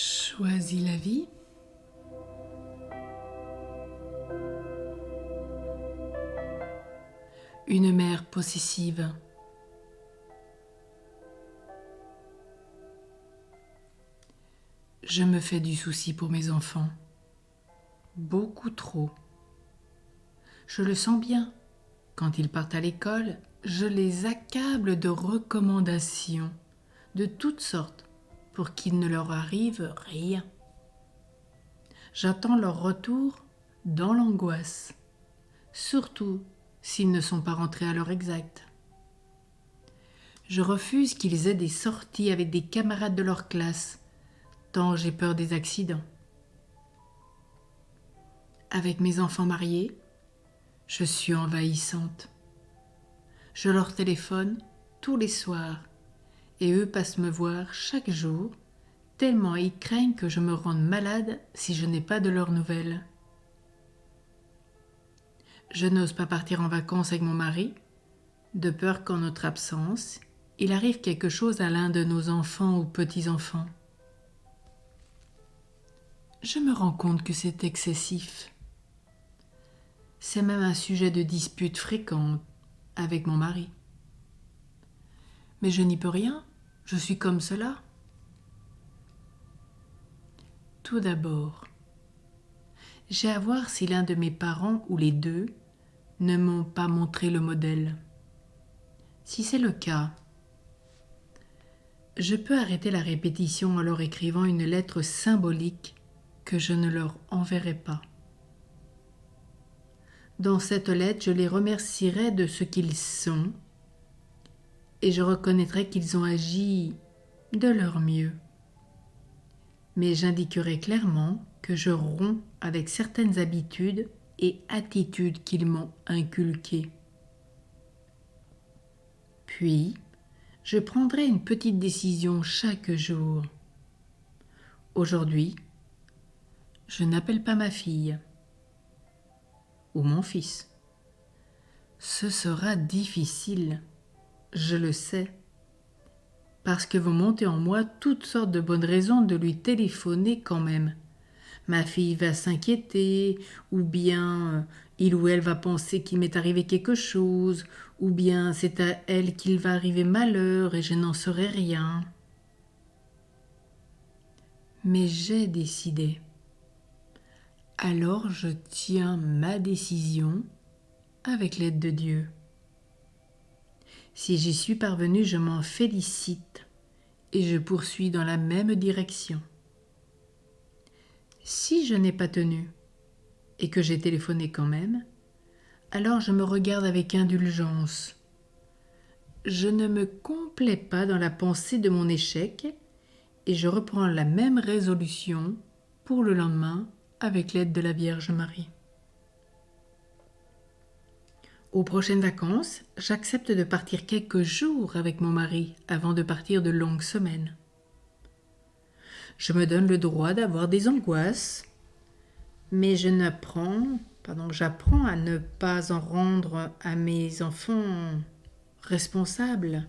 Choisis la vie. Une mère possessive. Je me fais du souci pour mes enfants. Beaucoup trop. Je le sens bien. Quand ils partent à l'école, je les accable de recommandations de toutes sortes pour qu'il ne leur arrive rien. J'attends leur retour dans l'angoisse, surtout s'ils ne sont pas rentrés à l'heure exacte. Je refuse qu'ils aient des sorties avec des camarades de leur classe, tant j'ai peur des accidents. Avec mes enfants mariés, je suis envahissante. Je leur téléphone tous les soirs et eux passent me voir chaque jour, tellement ils craignent que je me rende malade si je n'ai pas de leurs nouvelles. Je n'ose pas partir en vacances avec mon mari, de peur qu'en notre absence, il arrive quelque chose à l'un de nos enfants ou petits-enfants. Je me rends compte que c'est excessif. C'est même un sujet de dispute fréquente avec mon mari. Mais je n'y peux rien, je suis comme cela. Tout d'abord, j'ai à voir si l'un de mes parents ou les deux ne m'ont pas montré le modèle. Si c'est le cas, je peux arrêter la répétition en leur écrivant une lettre symbolique que je ne leur enverrai pas. Dans cette lettre, je les remercierai de ce qu'ils sont et je reconnaîtrai qu'ils ont agi de leur mieux. Mais j'indiquerai clairement que je romps avec certaines habitudes et attitudes qu'ils m'ont inculquées. Puis, je prendrai une petite décision chaque jour. Aujourd'hui, je n'appelle pas ma fille ou mon fils. Ce sera difficile, je le sais, parce que vous montez en moi toutes sortes de bonnes raisons de lui téléphoner quand même. Ma fille va s'inquiéter, ou bien il ou elle va penser qu'il m'est arrivé quelque chose, ou bien c'est à elle qu'il va arriver malheur et je n'en saurai rien. Mais j'ai décidé. Alors je tiens ma décision avec l'aide de Dieu. Si j'y suis parvenue, je m'en félicite et je poursuis dans la même direction. Si je n'ai pas tenu et que j'ai téléphoné quand même, alors je me regarde avec indulgence. Je ne me complais pas dans la pensée de mon échec et je reprends la même résolution pour le lendemain avec l'aide de la Vierge Marie. Aux prochaines vacances, j'accepte de partir quelques jours avec mon mari avant de partir de longues semaines. Je me donne le droit d'avoir des angoisses, mais j'apprends à ne pas en rendre à mes enfants responsables,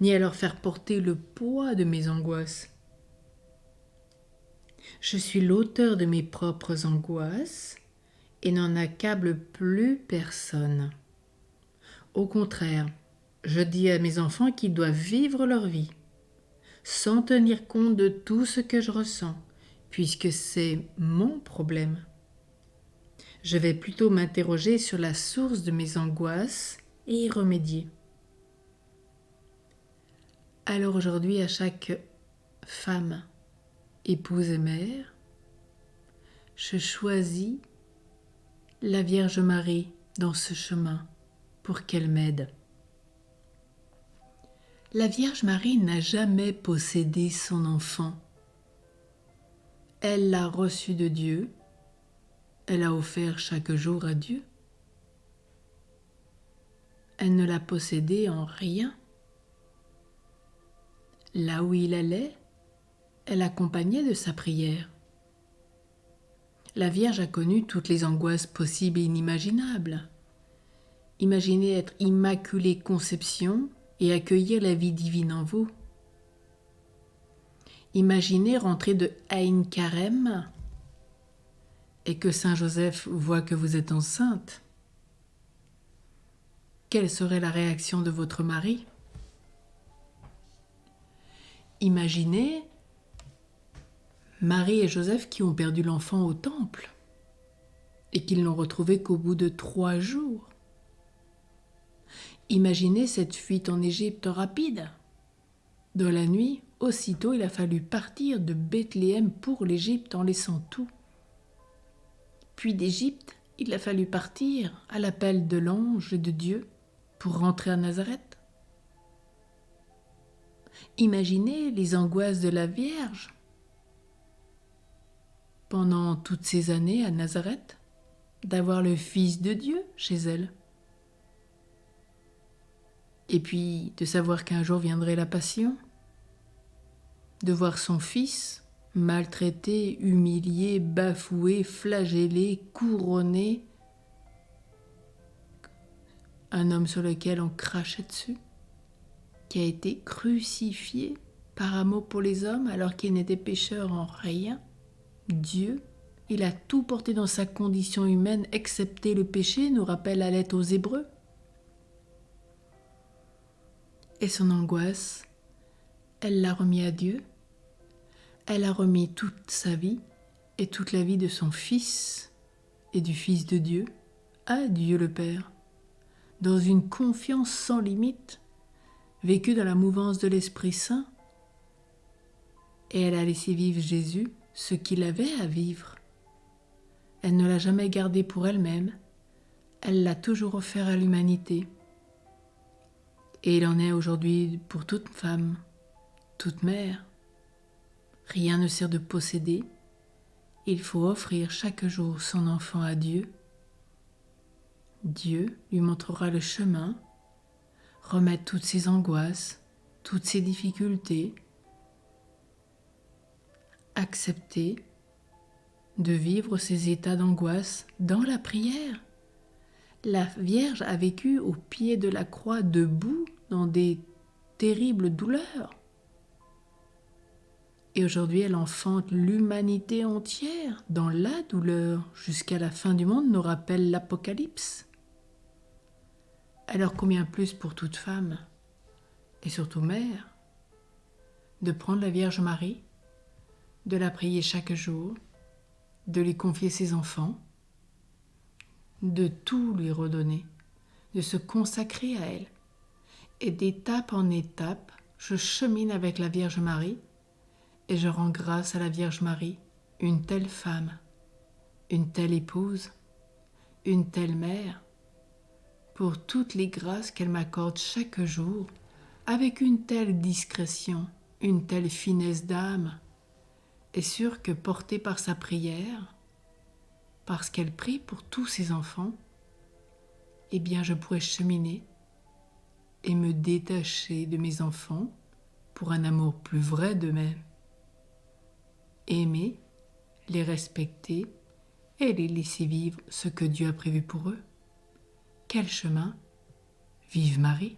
ni à leur faire porter le poids de mes angoisses. Je suis l'auteur de mes propres angoisses et n'en accable plus personne. Au contraire, je dis à mes enfants qu'ils doivent vivre leur vie, sans tenir compte de tout ce que je ressens, puisque c'est mon problème. Je vais plutôt m'interroger sur la source de mes angoisses et y remédier. Alors aujourd'hui, à chaque femme, épouse et mère, je choisis la Vierge Marie dans ce chemin pour qu'elle m'aide. La Vierge Marie n'a jamais possédé son enfant. Elle l'a reçu de Dieu. Elle a offert chaque jour à Dieu. Elle ne l'a possédé en rien. Là où il allait, elle accompagnait de sa prière. La Vierge a connu toutes les angoisses possibles et inimaginables. Imaginez être Immaculée Conception et accueillir la vie divine en vous. Imaginez rentrer de Aïn Carême et que Saint Joseph voit que vous êtes enceinte. Quelle serait la réaction de votre mari? Imaginez Marie et Joseph qui ont perdu l'enfant au temple et qu'ils l'ont retrouvé qu'au bout de 3 jours. Imaginez cette fuite en Égypte rapide. Dans la nuit, aussitôt il a fallu partir de Bethléem pour l'Égypte en laissant tout. Puis d'Égypte, il a fallu partir à l'appel de l'ange de Dieu pour rentrer à Nazareth. Imaginez les angoisses de la Vierge pendant toutes ces années à Nazareth, d'avoir le Fils de Dieu chez elle. Et puis de savoir qu'un jour viendrait la passion, de voir son fils maltraité, humilié, bafoué, flagellé, couronné, un homme sur lequel on crachait dessus, qui a été crucifié par amour pour les hommes alors qu'il n'était pécheur en rien. Dieu, il a tout porté dans sa condition humaine, excepté le péché, nous rappelle la lettre aux Hébreux. Et son angoisse, elle l'a remis à Dieu. Elle a remis toute sa vie et toute la vie de son Fils et du Fils de Dieu à Dieu le Père, dans une confiance sans limite, vécue dans la mouvance de l'Esprit Saint. Et elle a laissé vivre Jésus ce qu'il avait à vivre. Elle ne l'a jamais gardé pour elle-même, elle l'a toujours offert à l'humanité. Et il en est aujourd'hui pour toute femme, toute mère. Rien ne sert de posséder, il faut offrir chaque jour son enfant à Dieu. Dieu lui montrera le chemin, remettre toutes ses angoisses, toutes ses difficultés, accepter de vivre ces états d'angoisse dans la prière. La Vierge a vécu au pied de la croix debout dans des terribles douleurs. Et aujourd'hui, elle enfante l'humanité entière dans la douleur jusqu'à la fin du monde, nous rappelle l'Apocalypse. Alors combien plus pour toute femme, et surtout mère, de prendre la Vierge Marie, de la prier chaque jour, de lui confier ses enfants, de tout lui redonner, de se consacrer à elle. Et d'étape en étape, je chemine avec la Vierge Marie et je rends grâce à la Vierge Marie, une telle femme, une telle épouse, une telle mère, pour toutes les grâces qu'elle m'accorde chaque jour, avec une telle discrétion, une telle finesse d'âme, et sûre que portée par sa prière, parce qu'elle prie pour tous ses enfants, eh bien je pourrais cheminer et me détacher de mes enfants pour un amour plus vrai d'eux-mêmes. Aimer, les respecter et les laisser vivre ce que Dieu a prévu pour eux. Quel chemin! Vive Marie!